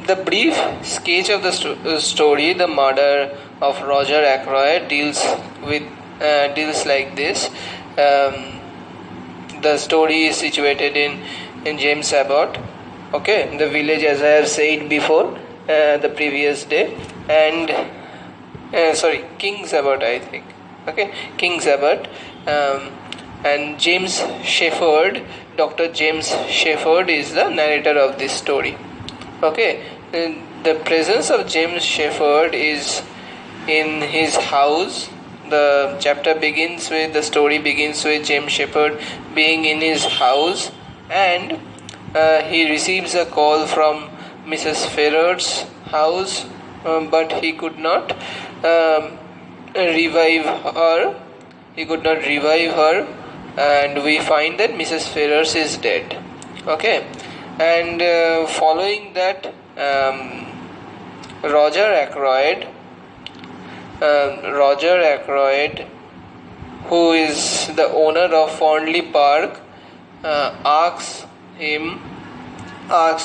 The brief sketch of the story, The Murder of Roger Ackroyd, deals like this. The story is situated in James Abbott, okay, the village, as I have said before the previous day, and King's Abbott, I think, okay, King's Abbott, and James Shepherd, Dr. James Shepherd is the narrator of this story. Okay, the presence of James Shepherd is in his house. The story begins with James Shepherd being in his house, and he receives a call from Mrs. Ferrer's house, but he could not revive her. And we find that Mrs. Ferrers is dead. Okay, and following that, Roger Ackroyd, who is the owner of Fondley Park, asks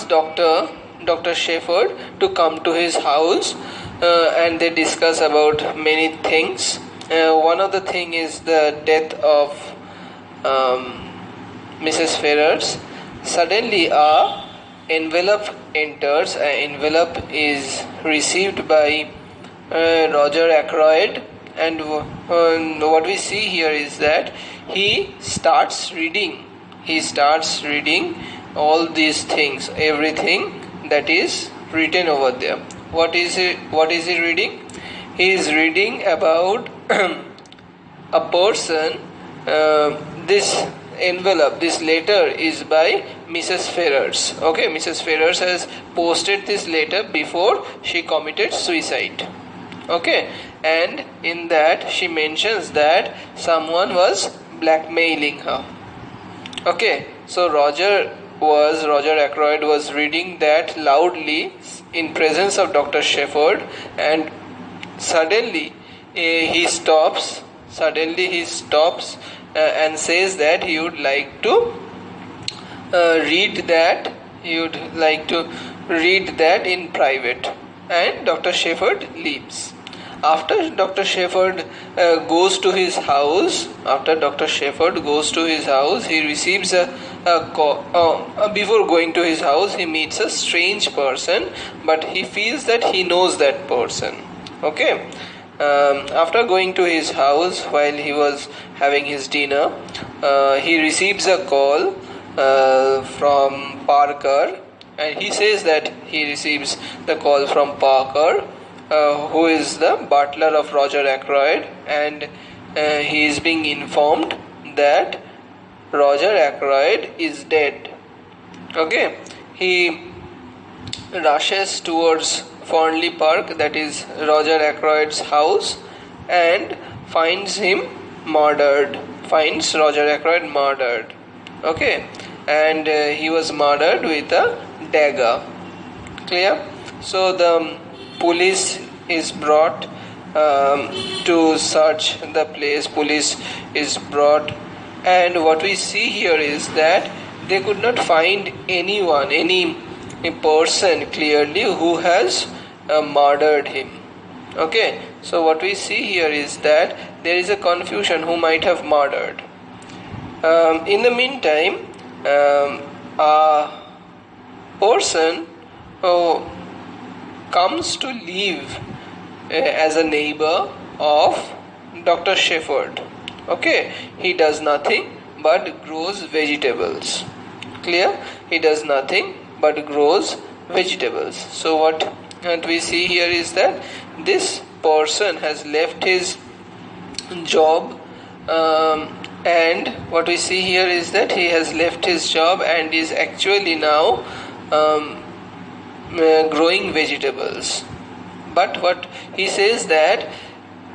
Dr. Shepherd to come to his house, and they discuss about many things. One of the thing is the death of Mrs. Ferrers. Suddenly a envelope enters. An envelope is received by Roger Ackroyd, and what we see here is that he starts reading all these things, everything that is written over there. What is he reading? He is reading about a person. This envelope, this letter is by Mrs. Ferrers. Okay, Mrs. Ferrers has posted this letter before she committed suicide. Okay, and in that she mentions that someone was blackmailing her. Okay, so Roger Ackroyd was reading that loudly in presence of Dr. Shepherd, and suddenly he stops and says that he would like to read that in private, and Dr. Shepherd leaves. After Dr. Shepherd goes to his house, he receives a call. Before going to his house, he meets a strange person, but he feels that he knows that person. Okay. After going to his house, while he was having his dinner, he receives a call from Parker, and he says that he receives the call from Parker, who is the butler of Roger Ackroyd, and he is being informed that Roger Ackroyd is dead. Okay, he rushes towards Fondley Park, that is Roger Ackroyd's house, and finds Roger Ackroyd murdered. Okay, and he was murdered with a dagger. Clear? So the police is brought to search the place. Police is brought, and what we see here is that they could not find any person clearly who has murdered him. Okay, so what we see here is that there is a confusion who might have murdered. In the meantime, a person who comes to live as a neighbor of Dr. Shepherd. Okay, he does nothing but grows vegetables. Clear? He does nothing but grows vegetables. So what we see here is that this person has left his job, and what we see here is that he has left his job and is actually now growing vegetables. But what he says that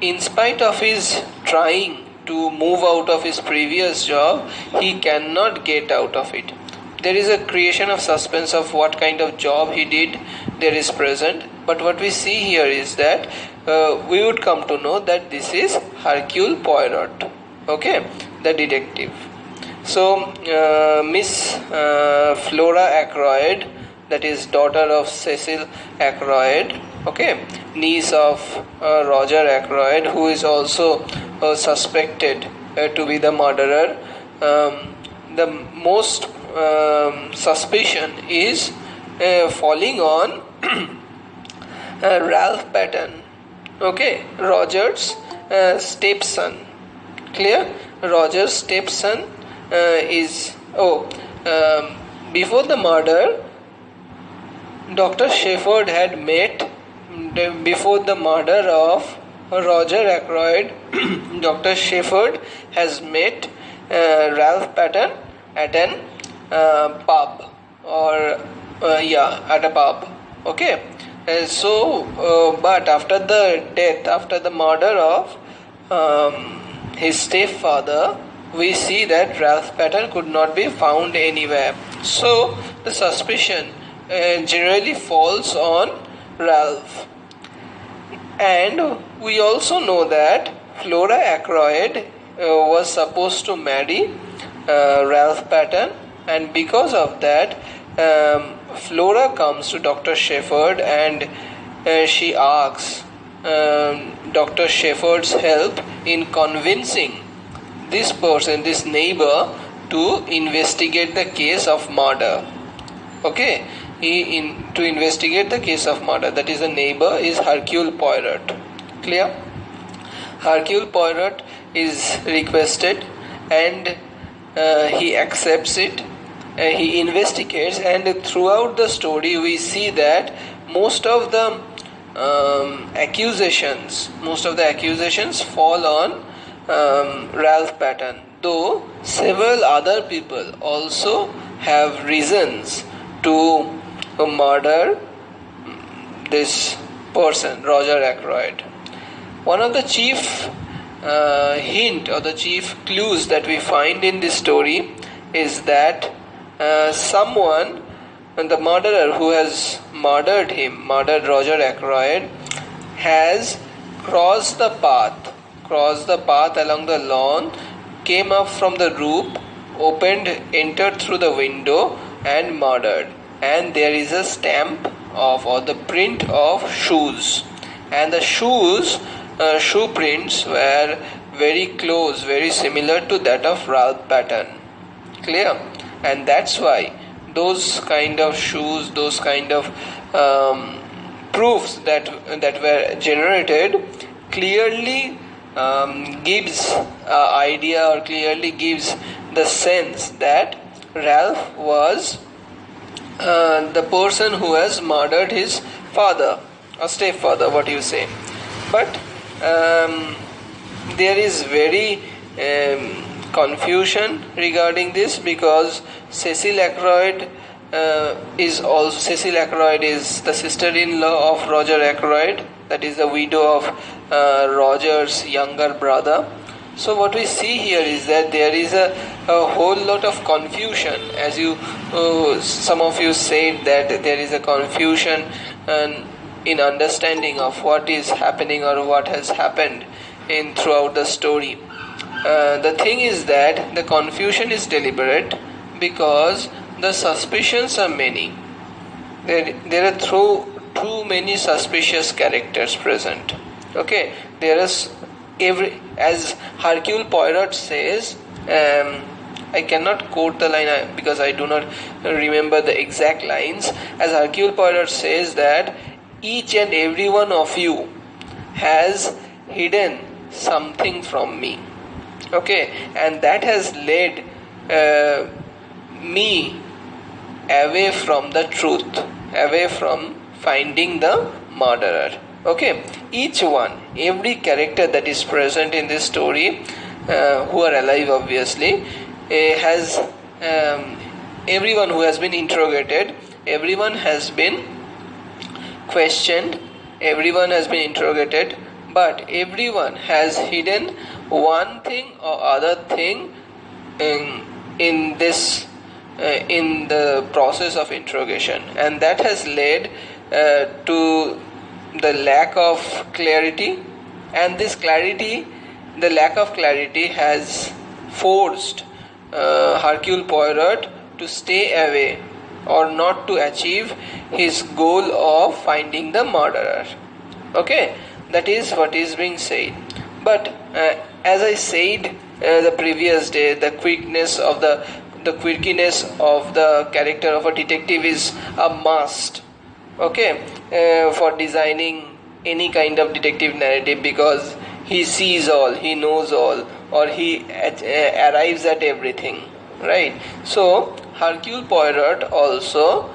in spite of his trying to move out of his previous job, he cannot get out of it. There is a creation of suspense of what kind of job he did there is present, but what we see here is that we would come to know that this is Hercule Poirot, okay, the detective. So Miss Flora Ackroyd that is daughter of Cecil Ackroyd, okay, niece of Roger Ackroyd, who is also suspected to be the murderer. The most suspicion is falling on Ralph Patton, okay, Roger's stepson. Clear? Roger's stepson is before the murder, Dr. Shepherd had met. Before the murder of Roger Ackroyd, Dr. Shepherd has met Ralph Patton at an pub, or at a pub. Okay. But after the death, after the murder of his stepfather, we see that Ralph Patton could not be found anywhere. So the suspicion generally falls on Ralph. And we also know that Flora Ackroyd was supposed to marry Ralph Patton, and because of that, Flora comes to Dr. Shepherd and she asks Dr. Shepherd's help in convincing this person, this neighbor, to investigate the case of murder. Okay, to investigate the case of murder. That is, the neighbor is Hercule Poirot. Clear? Hercule Poirot is requested, and he accepts it. He investigates, and throughout the story we see that most of the accusations fall on Ralph Patton, though several other people also have reasons to murder this person, Roger Ackroyd. One of the chief hint or the chief clues that we find in this story is that someone, the murderer who has murdered Roger Ackroyd, has crossed the path along the lawn, came up from the roof, entered through the window and murdered. And there is a stamp or the print of shoes, and the shoe prints were very close, very similar to that of Ralph Patton. Clear? And that's why those kind of shoes, those kind of proofs that were generated clearly gives idea, or clearly gives the sense that Ralph was the person who has murdered his father or stepfather, what you say. But there is very confusion regarding this, because Cecil Ackroyd is the sister-in-law of Roger Ackroyd, that is the widow of Roger's younger brother. So what we see here is that there is a whole lot of confusion, as some of you said that there is a confusion in understanding of what is happening or what has happened throughout the story. The thing is that the confusion is deliberate because the suspicions are many. There are too many suspicious characters present. Okay, there is as Hercule Poirot says, I cannot quote the line because I do not remember the exact lines. As Hercule Poirot says that each and every one of you has hidden something from me. Okay, and that has led me away from the truth, away from finding the murderer. Okay, every character that is present in this story, who are alive obviously, has everyone who has been interrogated, everyone has been questioned, everyone has been interrogated, but everyone has hidden one thing or other thing in the process of interrogation, and that has led to the lack of clarity, and the lack of clarity has forced Hercule Poirot to stay away or not to achieve his goal of finding the murderer. Okay, that is what is being said. But as I said the previous day, the quirkiness of the character of a detective is a must. Okay, for designing any kind of detective narrative, because he sees all, he knows all, or he arrives at everything, right? So Hercule Poirot also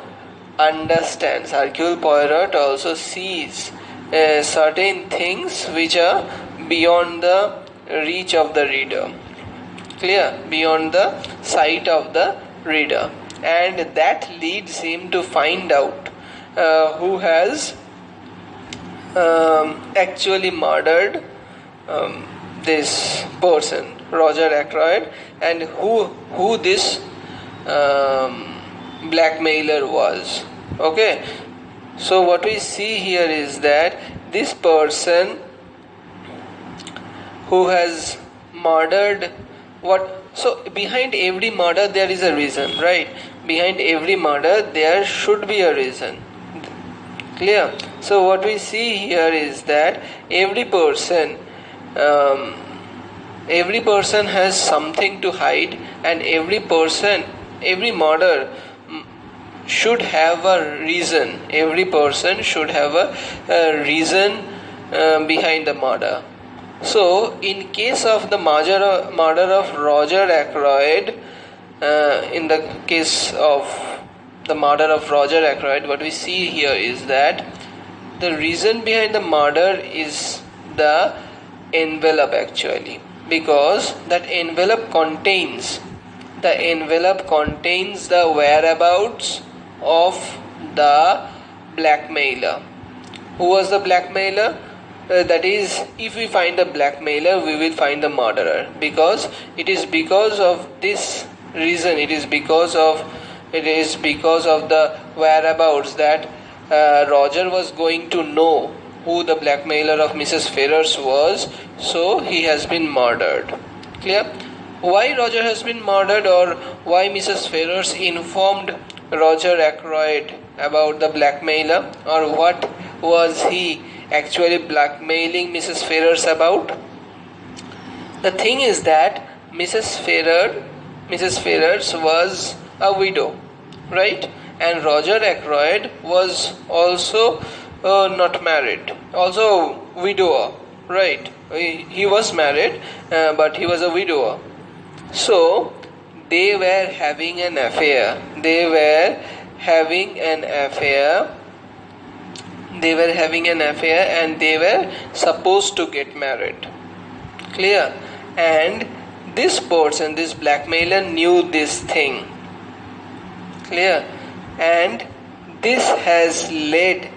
understands, Hercule Poirot also sees certain things which are beyond the reach of the reader, clear, beyond the sight of the reader, and that leads him to find out who has actually murdered this person, Roger Ackroyd, and who this blackmailer was. Okay, so what we see here is that this person who has murdered so behind every murder there is a reason, right? Behind every murder there should be a reason, clear? So what we see here is that every person has something to hide, and every murder should have a reason. Every person should have a reason behind the murder. So in case of the murder of Roger Ackroyd, in the case of the murder of Roger Ackroyd, what we see here is that the reason behind the murder is the envelope, actually, because that envelope contains the whereabouts of the blackmailer. Who was the blackmailer? That is, if we find the blackmailer, we will find the murderer, because it is because of this reason, it is because of the whereabouts that Roger was going to know who the blackmailer of Mrs. Ferrars was, so he has been murdered. Clear? Why Roger has been murdered, or why Mrs. Ferrars informed Roger Ackroyd about the blackmailer, or what was he actually blackmailing Mrs. Ferrars about? The thing is that Mrs. Ferrars was a widow, right? And Roger Ackroyd was also not married, also widower, right? He was married, but he was a widower. So they were having an affair. They were having an affair, and they were supposed to get married. Clear? And this person, this blackmailer, knew this thing. Clear? And this has led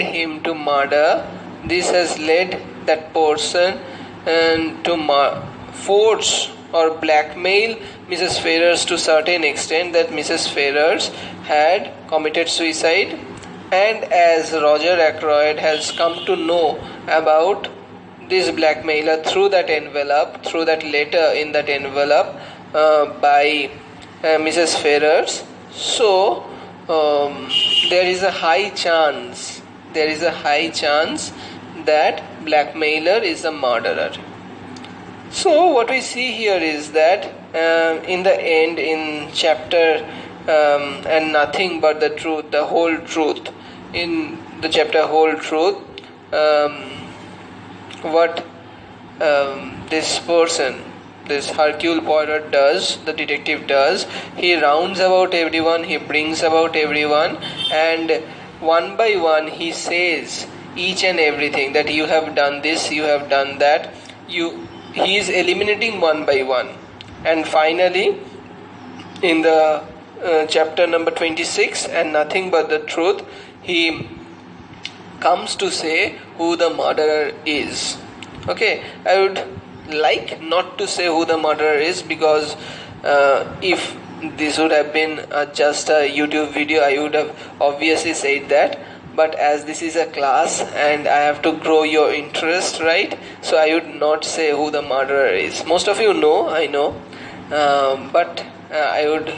him to murder. This has led that person to force or blackmail Mrs. Ferrars to certain extent that Mrs. Ferrars had committed suicide. And as Roger Ackroyd has come to know about this blackmailer through that envelope, through that letter in that envelope by Mrs. Ferrars, so there is a high chance that blackmailer is a murderer. So what we see here is that in the end, in chapter and nothing but the truth, the whole truth, in the chapter whole truth, what this person, this Hercule Poirot does, the detective does, he rounds about everyone, he brings about everyone, and one by one he says each and everything, that you have done this, you have done that, he is eliminating one by one, and finally in the chapter number 26 and nothing but the truth, he comes to say who the murderer is. Okay, I would like not to say who the murderer is, because if this would have been just a YouTube video, I would have obviously said that. But as this is a class and I have to grow your interest, right? So I would not say who the murderer is. Most of you know, I know, but I would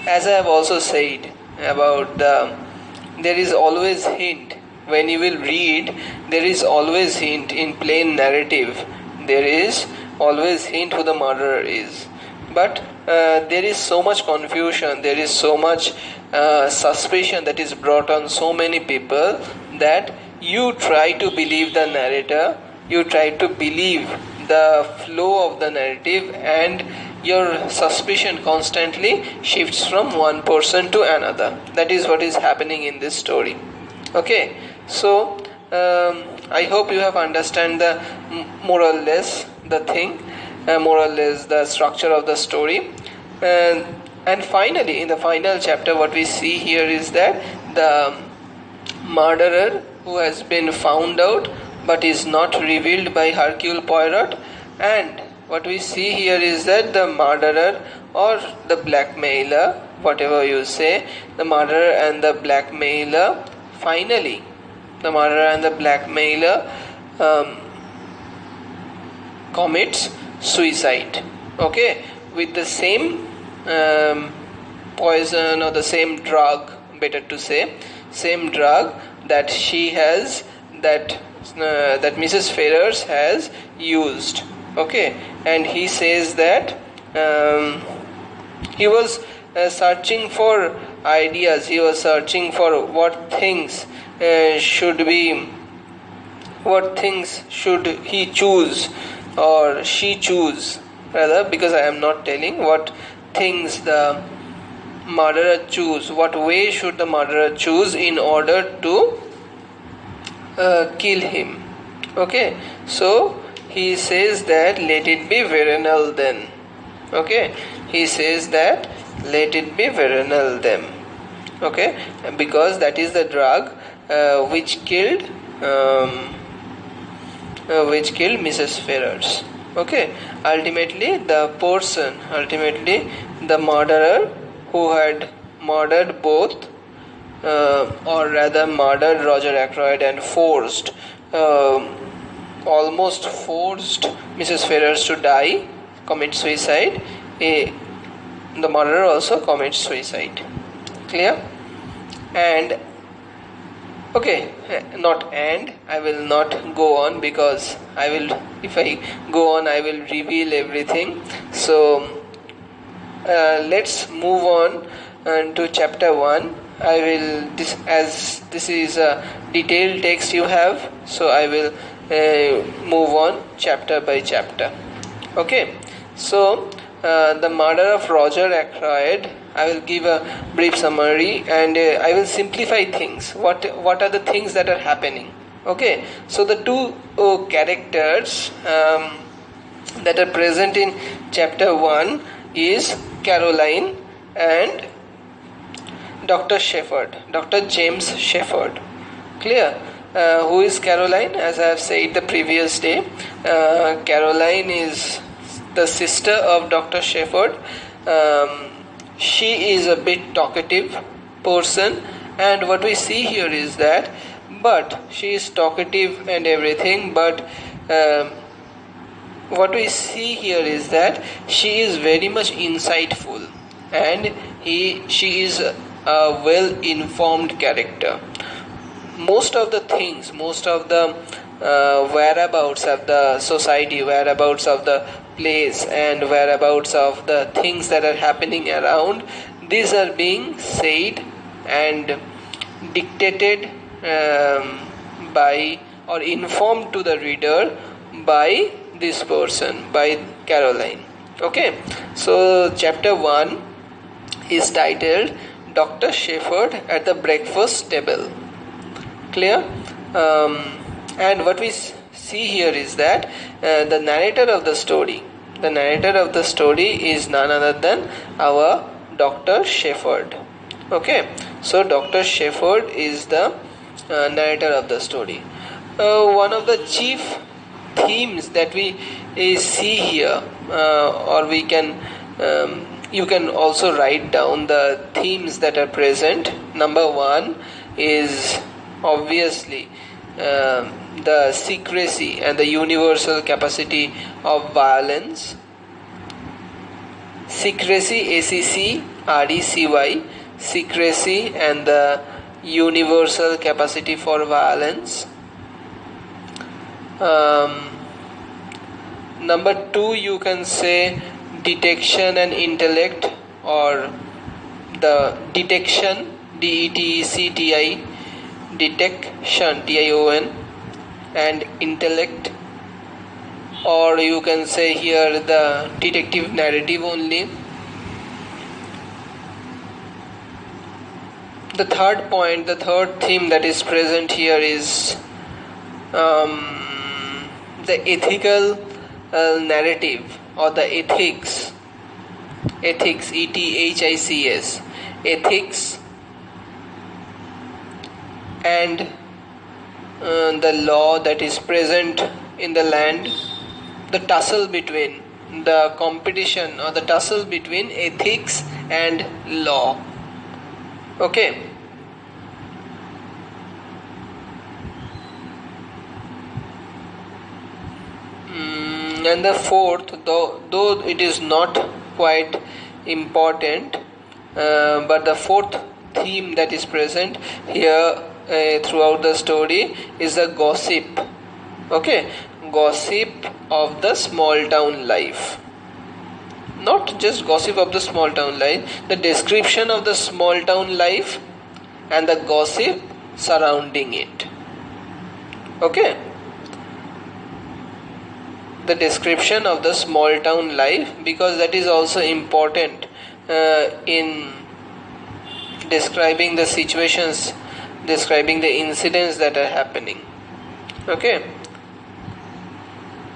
as I have also said about there is always hint when you will read. There is always hint in plain narrative. There is always hint who the murderer is, but there is so much confusion, there is so much suspicion that is brought on so many people that you try to believe the narrator, you try to believe the flow of the narrative, and your suspicion constantly shifts from one person to another. That is what is happening in this story. Okay, so I hope you have understand the more or less the thing, more or less the structure of the story. And finally, in the final chapter, what we see here is that the murderer who has been found out but is not revealed by Hercule Poirot, and what we see here is that the murderer or the blackmailer, whatever you say, the murderer and the blackmailer, finally the murderer and the blackmailer commits suicide, okay, with the same poison, or the same drug, better to say, same drug that she has, that Mrs. Ferrars has used. Okay, and he says that he was searching for ideas, he was searching for what things should he choose, or she choose rather, because I am not telling what things the murderer choose, what way should the murderer choose in order to kill him. Okay, so he says that let it be veronal then. Okay, he says that let it be veronal then. Okay, because that is the drug which killed Mrs. Ferrars. Okay, ultimately the murderer who had murdered both, or rather murdered Roger Ackroyd and almost forced Mrs. Ferrars to die, commit suicide. The murderer also commits suicide. Clear? And okay, I will not go on, because if I go on I will reveal everything. So let's move on to chapter 1. I will, as this is a detailed text you have, so I will move on chapter by chapter. Okay, so the murder of Roger Ackroyd, I will give a brief summary, and I will simplify things. What are the things that are happening? Okay, so the two characters that are present in chapter 1 is Caroline and Dr. Shepherd, Dr. James Shepherd. Clear? Who is Caroline? As I have said the previous day, Caroline is the sister of Dr. Shepherd. She is a bit talkative person, and what we see here is that, but she is talkative and everything, but what we see here is that she is very much insightful, and she is a well informed character. Most of the things, most of the whereabouts of the society, whereabouts of the place, and whereabouts of the things that are happening around, these are being said and dictated by, or informed to the reader by this person, by Caroline. Okay, so chapter 1 is titled Dr. Shepherd at the Breakfast Table. Clear? And what we see here is that the narrator of the story is none other than our Dr. Shepherd. Okay, so Dr. Shepherd is the narrator of the story. One of the chief themes that we see here, or we can you can also write down the themes that are present. Number 1 is obviously the secrecy and the universal capacity of violence. Secrecy, RECY, secrecy and the universal capacity for violence. Number 2, you can say detection and intellect, or the detection, DETECTI, detection, TION, and intellect, or you can say here the detective narrative only. The third point, the third theme that is present here is the ethical narrative, or the ethics, ETHICS, ethics and the law that is present in the land, the tussle between, the competition or the tussle between ethics and law. Okay. And the fourth, though it is not quite important, but the fourth theme that is present here throughout the story is the gossip. Okay, gossip of the small town life. Not just gossip of the small town life, the description of the small town life and the gossip surrounding it. Okay, the description of the small town life, because that is also important in describing the situations, describing the incidents that are happening. Okay.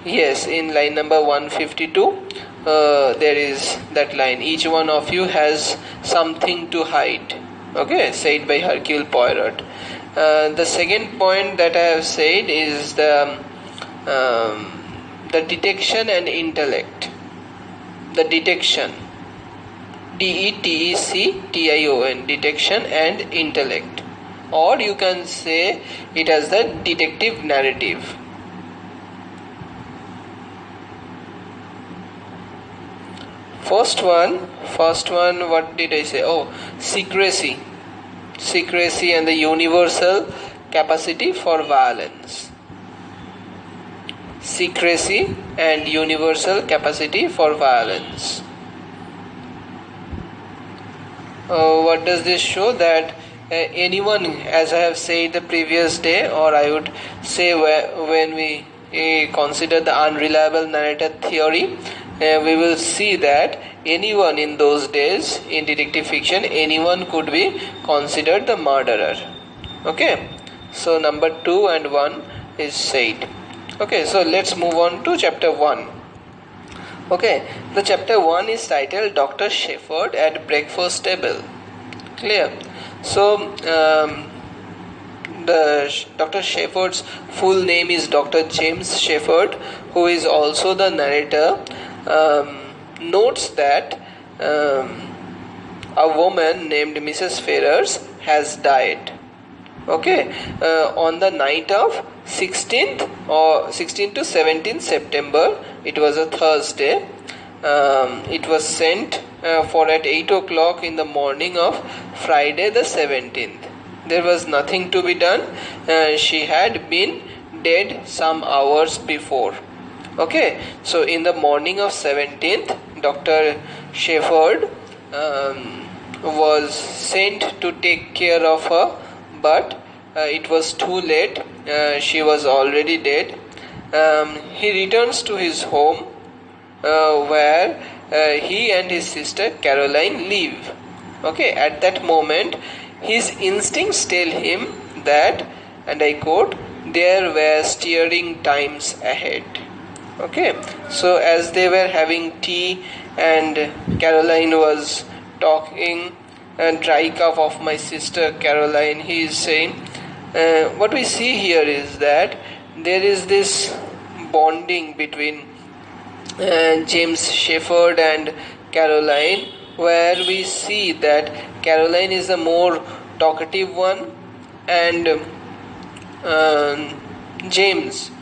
Yes, in line number 152 there is that line, each one of you has something to hide. Okay, said by Hercule Poirot. The second point that I have said is the detection and intellect. The detection, DETECTION, detection and intellect, or you can say it as the detective narrative. First one, what did I say? Oh, secrecy and the universal capacity for violence. Secrecy and universal capacity for violence. What does this show? That anyone, as I have said the previous day, or I would say when we consider the unreliable narrator theory, we will see that anyone in those days in detective fiction, anyone could be considered the murderer. Okay, so number 2 and 1 is said. Okay, so let's move on to chapter 1. Okay, the chapter 1 is titled Dr. Shepherd at Breakfast Table. Clear? So the Dr. Shepherd's full name is Dr. James Shepherd, who is also the narrator. Notes that a woman named Mrs. Ferrars has died. Okay, on the night of 16th to 17th September, it was a Thursday. It was sent for at 8 o'clock in the morning of Friday the 17th. There was nothing to be done. She had been dead some hours before. Okay, so in the morning of 17th, Dr. Shepherd was sent to take care of her, but it was too late. She was already dead. He returns to his home where he and his sister Caroline live. Okay, at that moment, his instincts tell him that, and I quote, there were stirring times ahead. Okay, so as they were having tea and Caroline was talking, and dry cough of my sister Caroline, he is saying, what we see here is that there is this bonding between James Shepherd and Caroline, where we see that Caroline is the more talkative one, and James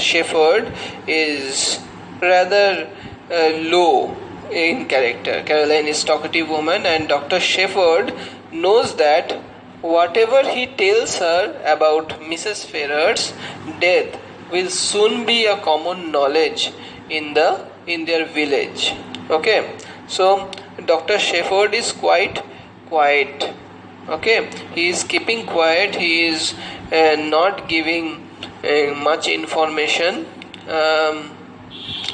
Shepherd is rather low, in character. Caroline is talkative woman, and Dr. Shepherd knows that whatever he tells her about Mrs. Ferrars' death will soon be a common knowledge in their village. Okay, so Dr. Shepherd is quite quiet. Okay, he is keeping quiet. He is not giving much information.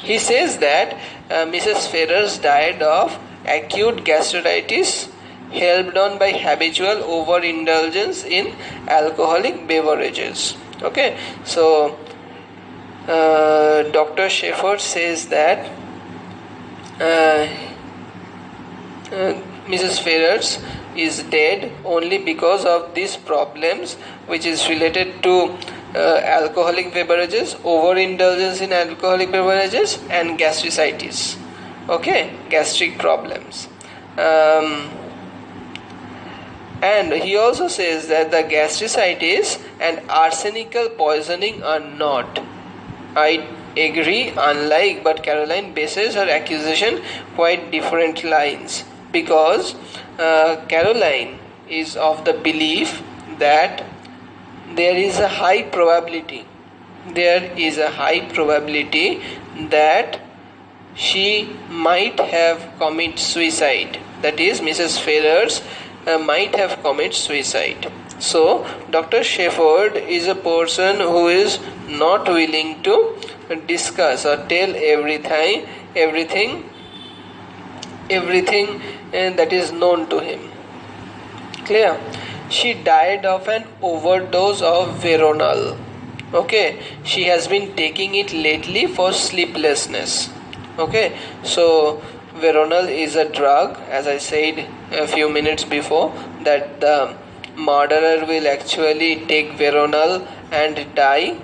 He says that Mrs. Ferrars died of acute gastritis helped on by habitual overindulgence in alcoholic beverages. Okay, so Dr. Shepherd says that Mrs. Ferrars is dead only because of these problems, which is related to alcoholic beverages, overindulgence in alcoholic beverages, and gastricitis. Okay, gastric problems. And he also says that the gastricitis and arsenical poisoning are not. I agree, unlike, but Caroline bases her accusation quite different lines, because Caroline is of the belief that there is a high probability that she might have committed suicide. That is, Mrs. Ferrars might have committed suicide. So Dr. Shepherd is a person who is not willing to discuss or tell everything that is known to him. Clear? She died of an overdose of Veronal. Okay, she has been taking it lately for sleeplessness. Okay, so Veronal is a drug, as I said a few minutes before, that the murderer will actually take Veronal and die.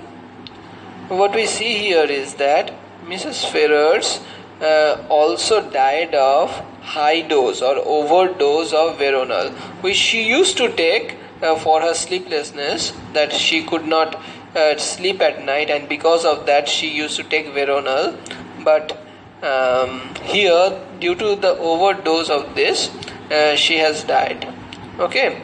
What we see here is that Mrs. Ferrars also died of high dose or overdose of Veronal, which she used to take for her sleeplessness, that she could not sleep at night, and because of that she used to take Veronal. But here, due to the overdose of this, she has died. Okay.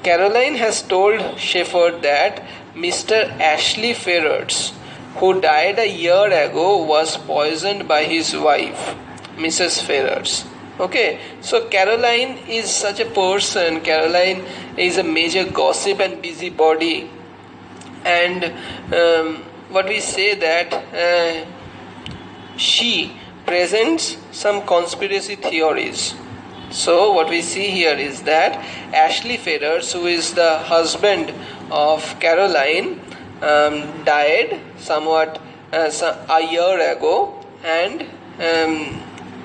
Caroline has told Shepherd that Mr. Ashley Ferrars, who died a year ago, was poisoned by his wife, Mrs. Ferrars. Okay, so Caroline is such a person. Caroline is a major gossip and busybody, and what we say that she presents some conspiracy theories. So what we see here is that Ashley Ferrars, who is the husband of Caroline, died somewhat a year ago, and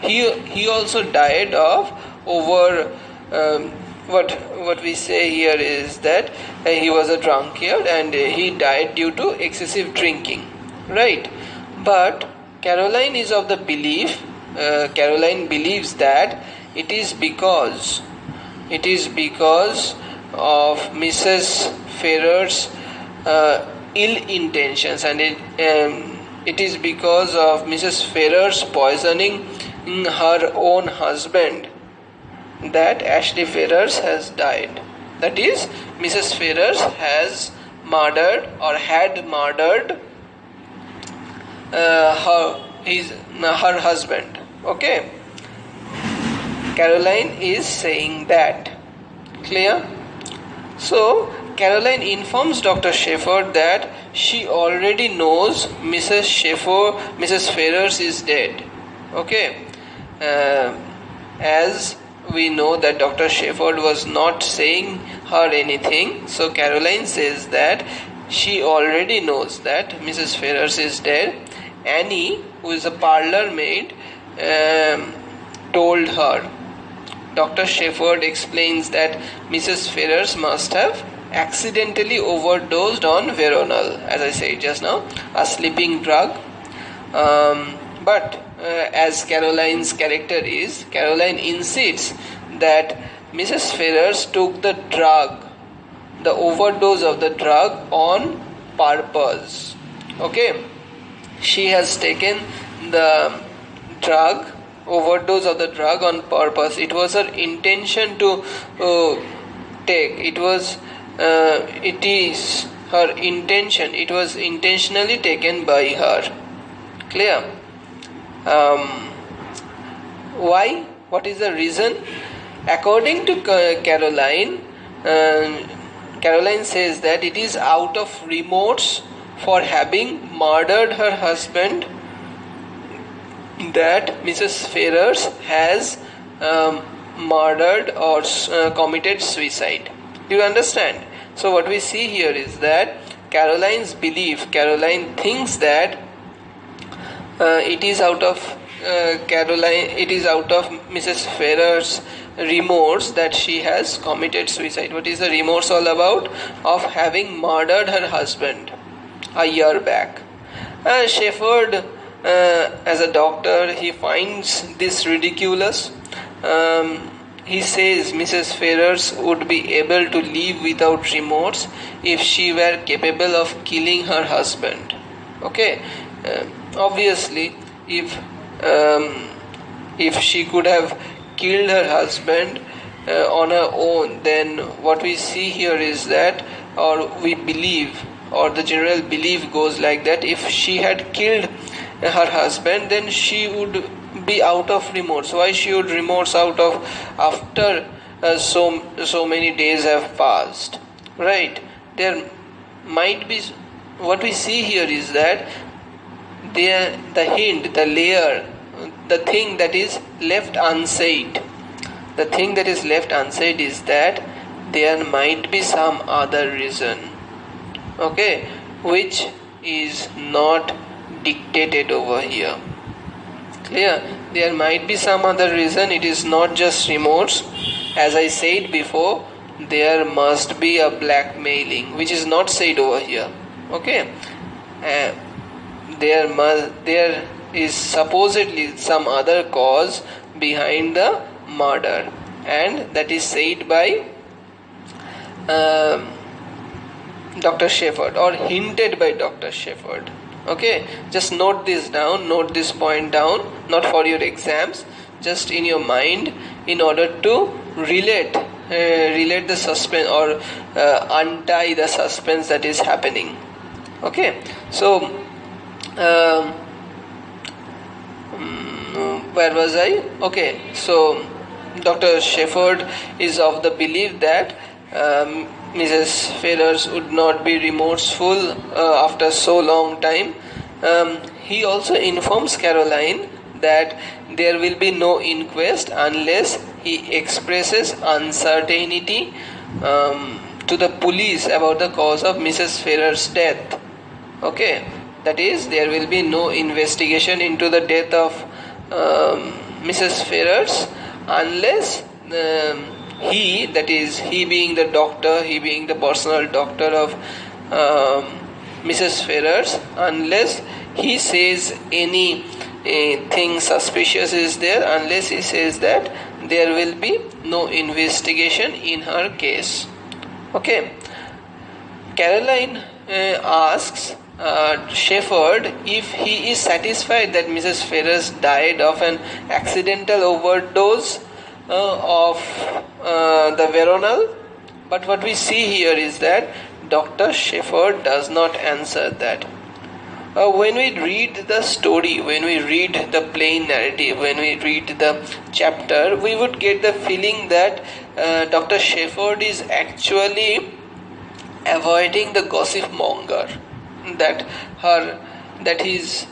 he also died of over what we say here is that he was a drunkard and he died due to excessive drinking, right? But Caroline is of the belief, Caroline believes that it is because of Mrs. Ferrars' ill intentions, and it is because of Mrs. Ferrars poisoning her own husband that Ashley Ferrars has died. That is, Mrs. Ferrars has murdered or had murdered her husband. Okay, Caroline is saying that. Clear? So Caroline informs Dr. Shepherd that she already knows Mrs. Ferrars is dead. Okay, as we know that Dr. Shepherd was not saying her anything, so Caroline says that she already knows that Mrs. Ferrars is dead. Annie, who is a parlour maid, told her. Dr. Shepherd explains that Mrs. Ferrars must have accidentally overdosed on Veronal, as I said just now, a sleeping drug. But as Caroline's character is, Caroline insists that Mrs. Ferrars took the drug, the overdose of the drug, on purpose. Okay, she has taken the drug, overdose of the drug on purpose. It was her intention to take. It is her intention. It was intentionally taken by her. Clear? Why? What is the reason? According to Caroline, Caroline says that it is out of remorse for having murdered her husband that Mrs. Ferrars has murdered or committed suicide. Do you understand? So what we see here is that Caroline thinks that it is out of Mrs. Ferrars' remorse that she has committed suicide. What is the remorse all about? Of having murdered her husband a year back. Shepherd, as a doctor, he finds this ridiculous. He says Mrs. Ferrars would be able to live without remorse if she were capable of killing her husband. Okay, obviously, if she could have killed her husband on her own, then what we see here is that, or we believe, or the general belief goes like that, if she had killed her husband, then she would be out of remorse. Why she would remorse after so many days have passed, right? There might be, what we see here is that the hint, the layer, the thing that is left unsaid. The thing that is left unsaid is that there might be some other reason, okay, which is not dictated over here. Clear? There might be some other reason. It is not just remorse. As I said before, there must be a blackmailing, which is not said over here. Okay, there is supposedly some other cause behind the murder, and that is said by Dr. Shepherd, or hinted by Dr. Shepherd. Okay, just note this down, note this point down, not for your exams, just in your mind, in order to relate the suspense, or untie the suspense that is happening. Okay, so where was I? Okay, so Dr. Shepherd is of the belief that Mrs. Ferrars would not be remorseful after so long time. He also informs Caroline that there will be no inquest unless he expresses uncertainty to the police about the cause of Mrs. Ferrars' death. Okay, that is, there will be no investigation into the death of Mrs. Ferrars unless he, that is, he being the doctor, he being the personal doctor of Mrs. Ferrars, unless he says anything suspicious is there, unless he says that there will be no investigation in her case. Okay, Caroline asks Shepherd if he is satisfied that Mrs. Ferrars died of an accidental overdose of the veronal, but what we see here is that Dr. Shepherd does not answer that. When we read the story, when we read the plain narrative, when we read the chapter, we would get the feeling that Dr. Shepherd is actually avoiding the gossip monger that his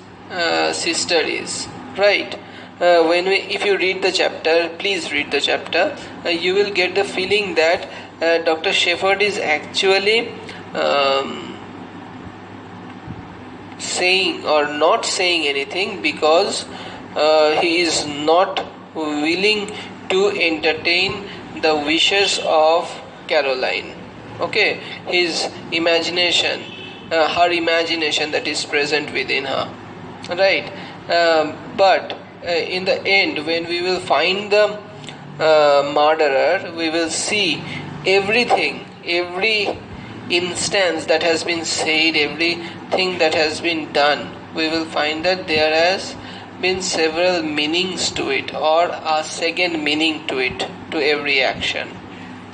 sister is, right? If you read the chapter, please read the chapter, you will get the feeling that Dr. Shepherd is actually saying or not saying anything because he is not willing to entertain the wishes of Caroline. Okay, his imagination, her imagination that is present within her, right? But in the end, when we will find the murderer, we will see everything, every instance that has been said, everything that has been done. We will find that there has been several meanings to it, or a second meaning to it, to every action.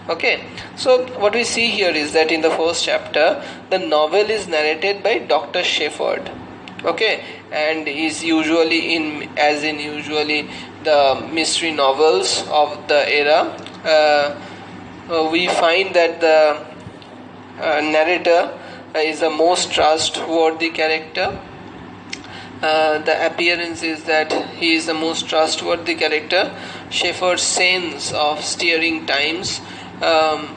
Okay, so what we see here is that in the first chapter, the novel is narrated by Dr. Shepherd. Okay, and is usually usually the mystery novels of the era. We find that the narrator is the most trustworthy character. The appearance is that he is the most trustworthy character. Shepherd's sense of steering times,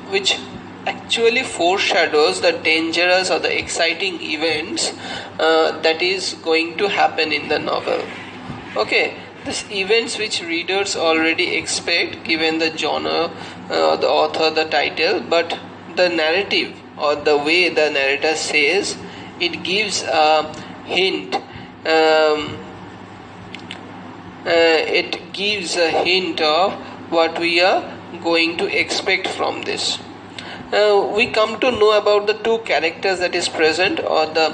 which actually foreshadows the dangerous or the exciting events that is going to happen in the novel. Okay, these events which readers already expect given the genre, the author, the title, but the narrative or the way the narrator says, it gives a hint. It gives a hint of what we are going to expect from this. We come to know about the two characters that is present, or the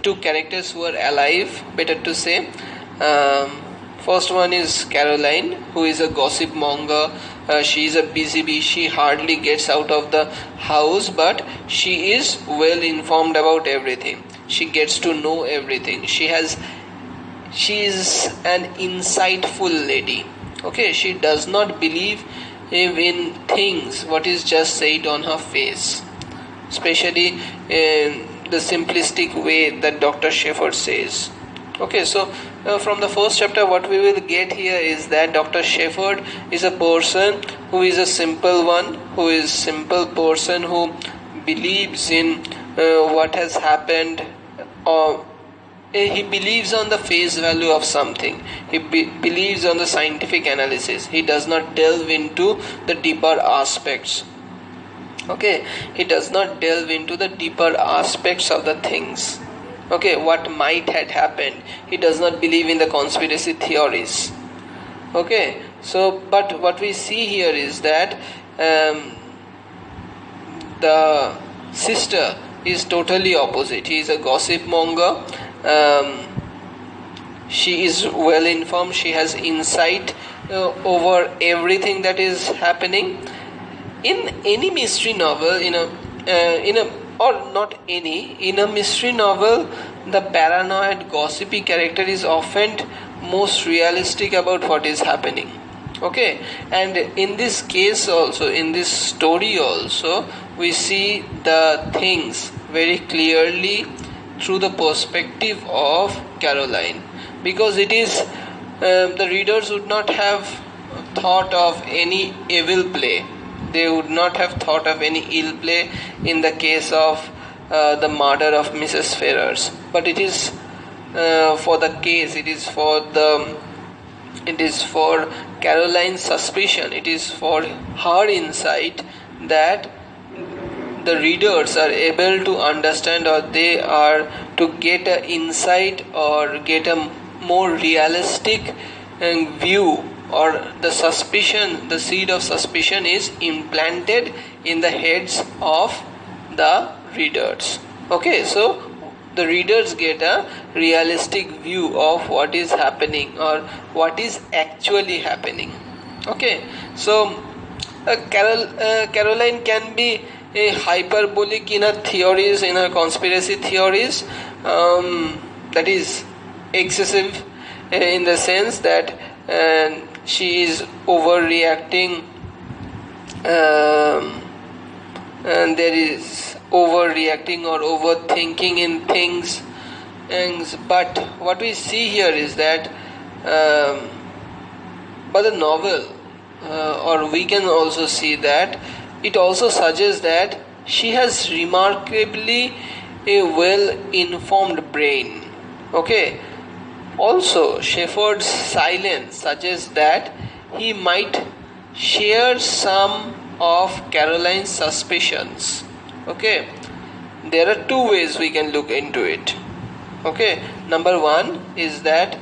two characters who are alive, better to say. First one is Caroline, who is a gossip monger. She is a busy bee. She hardly gets out of the house, but she is well informed about everything. She gets to know everything. She is an insightful lady. Okay, she does not believe in things what is just said on her face, especially in the simplistic way that Dr. Shepherd says. Okay, so from the first chapter what we will get here is that Dr. Shepherd is a person who is a simple one, who is simple person who believes in what has happened, or he believes on the face value of something. He believes on the scientific analysis. He does not delve into the deeper aspects. Okay, he does not delve into the deeper aspects of the things. Okay, what might have happened. He does not believe in the conspiracy theories. Okay, so but what we see here is that the sister is totally opposite. He is a gossip monger. She is well informed. She has insight over everything that is happening. In any mystery novel, in a mystery novel, the paranoid, gossipy character is often most realistic about what is happening. Okay, and in this case also, in this story also, we see the things very clearly through the perspective of Caroline, because it is the readers would not have thought of any evil play. They would not have thought of any ill play in the case of the murder of Mrs. Ferrars, but it is for the case. It is for Caroline's suspicion. It is for her insight that the readers are able to understand, or they are to get an insight or get a more realistic view, or the suspicion, the seed of suspicion is implanted in the heads of the readers. Okay, so the readers get a realistic view of what is happening or what is actually happening. Okay, so Caroline can be hyperbolic in her theories, in her conspiracy theories, that is excessive in the sense that she is overreacting, and there is overreacting or overthinking in things. But what we see here is that by the novel, or we can also see that it also suggests that she has remarkably a well-informed brain. Okay. Also, Shepherd's silence suggests that he might share some of Caroline's suspicions. Okay. There are two ways we can look into it. Okay. Number one is that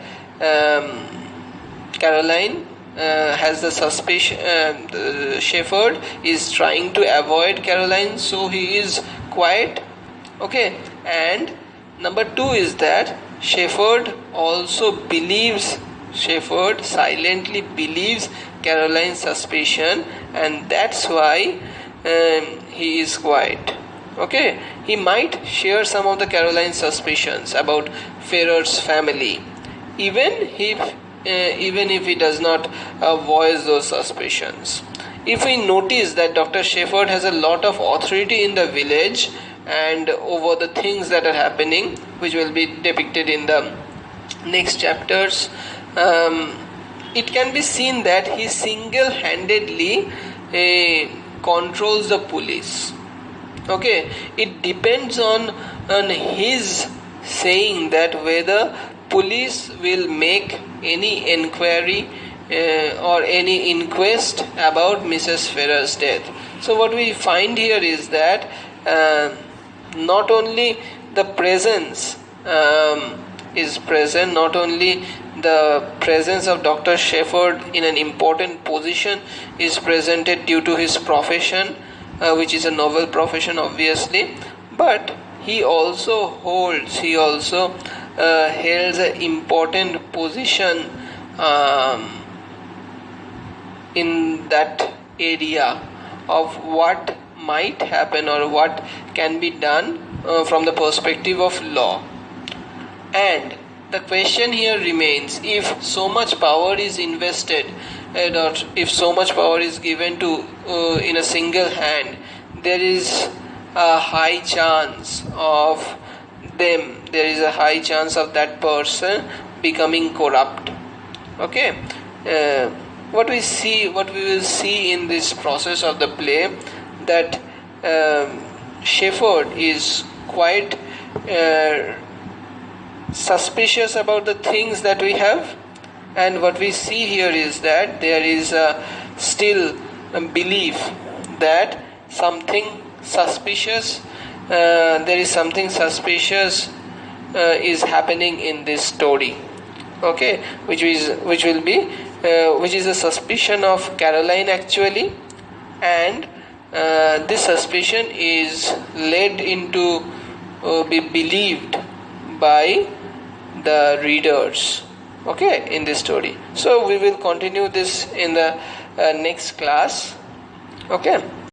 Caroline has the suspicion, Shepherd is trying to avoid Caroline, so he is quiet. Okay. And number two is that Shepherd silently believes Caroline's suspicion, and that's why he is quiet. Okay, he might share some of the Caroline's suspicions about Ferrer's family, even if he does not voice those suspicions. If we notice that Dr. Shepherd has a lot of authority in the village and over the things that are happening, which will be depicted in the next chapters, it can be seen that he single-handedly controls the police. Okay, it depends on his saying that whether police will make any inquiry or any inquest about Mrs. Ferrer's death. So what we find here is that not only the presence is present, not only the presence of Dr. Shepherd in an important position is presented due to his profession, which is a noble profession obviously, but he also holds an important position in that area of what might happen or what can be done from the perspective of law. And the question here remains, if so much power is invested or if so much power is given to in a single hand, there is a high chance of that person becoming corrupt. Okay, what we will see in this process of the play, that Shepherd is quite suspicious about the things that we have, and what we see here is that there is still a belief that something suspicious is happening in this story. Okay, which is a suspicion of Caroline actually, and this suspicion is led into be believed by the readers, okay, in this story. So we will continue this in the next class. Okay.